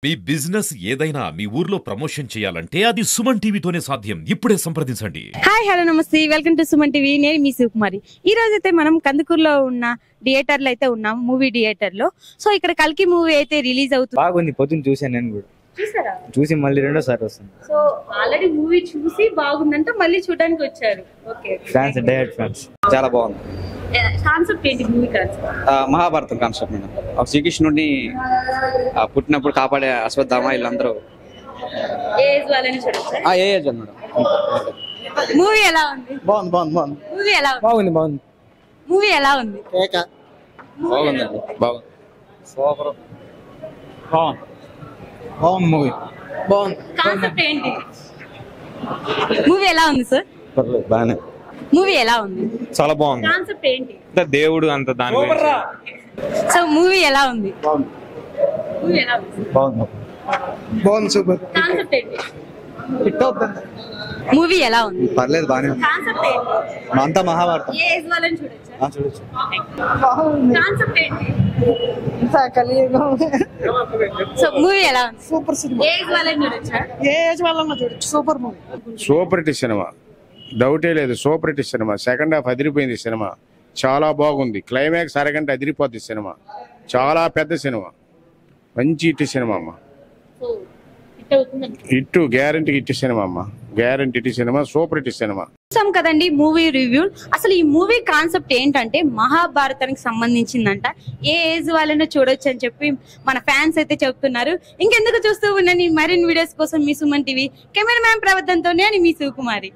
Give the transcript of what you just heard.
మీ business ఏదైనా మీ ఊర్లో promotion చేయాలంటే అది సుమన్ టీవీతోనే సాధ్యం. ఇప్పుడే సంప్రదించండి. హాయ్ హలో నమస్తే, వెల్కమ్ టు సుమన్ టీవీ. నేను మీ శివకుమారి. ఈ రోజు అయితే మనం కందుకూరులో ఉన్న థియేటర్లో అయితే ఉన్నాం, మూవీ థియేటర్ లో. సో ఇక్కడ కల్కి మూవీ అయితే రిలీజ్ అవుతుంది. బాగుంది, పొద్దున్న చూసాను నేను కూడా. చూసారా? చూసి మళ్ళీ రెండోసారి వస్తుంది. సో ఆల్రెడీ మూవీ చూసి బాగుందంటే మళ్ళీ చూడడానికి వచ్చారు. Okay, fans, direct fans. చాలా బాగుంది. కాన్సెప్ట్ ఏంటి movie concept? Mahabharatam concept madam. శ్రీకృష్ణుడిని పుట్టినప్పుడు కాపాడే అశ్వత్థామ వీళ్ళందరూ ఏజ్ వాళ్ళని చూడొచ్చా? ఏ ఏజ్ మేడం. మూవీ ఎలా ఉంది? బాగుంది. మూవీ ఎలా ఉంది? బాగుంది. మూవీ ఎలా ఉంది? బాగుందండి, బాగుంది. సూపర్. బాగుంది మూవీ. బాగుంది. కాన్సెప్ట్ ఏంటి? మూవీ ఎలా ఉంది సార్? పర్లేదు, బాగానే. మూవీ ఎలా ఉంది? చాలా బాగుంది. కాన్సెప్ట్ ఏంటి? దేవుడు అంత దాని సో మూవీ ఎలా ఉంది? మూవీ ఎలా ఉంది? బాగుంది, సూపర్. కాన్సెప్ట్ ఏంటి? హిట్ అవుతుంది. మూవీ ఎలా ఉంది? పర్లేదు, బాగానే ఉంది. కాన్సెప్ట్ ఏంటి? అంతా మహాభారతం. ఏ ఏజ్ వాళ్ళని చూడొచ్చా? చూడొచ్చు. కాన్సెప్ట్ ఏంటి? కలియుగం. సో మూవీ ఎలా ఉంది? Super cinema. ఏ ఏజ్ వాళ్ళని చూడొచ్చా? ఏ ఏజ్ వాళ్ళన్నా చూడొచ్చు. Super movie. Super hit cinema, డౌటే లేదు. Super hit cinema. Second half అదిరిపోయింది సినిమా, చాలా బాగుంది. క్లైమాక్స్ అరగంట అదిరిపోద్ది సినిమా. చాలా పెద్ద సినిమా, మంచి హిట్ సినిమా అమ్మ. సో హిట్ అవుతుంది. హిట్ గ్యారంటీ హిట్ సినిమా అమ్మ, guarantee hit cinema, super hit cinema. చూసాం కదండి మూవీ రివ్యూ. అసలు ఈ మూవీ కాన్సెప్ట్ ఏంటంటే మహాభారతానికి సంబంధించిందంట. ఏ ఏజ్ వాళ్ళైనా చూడొచ్చు అని చెప్పి మన ఫ్యాన్స్ అయితే చెప్తున్నారు. ఇంకెందుకు చూస్తూ ఉన్నాను మరిన్ని వీడియోస్ కోసం మీ సుమన్ టీవీ కెమెరామ్యాన్ ప్రవర్తనతో నేను మీ శివకుమారి.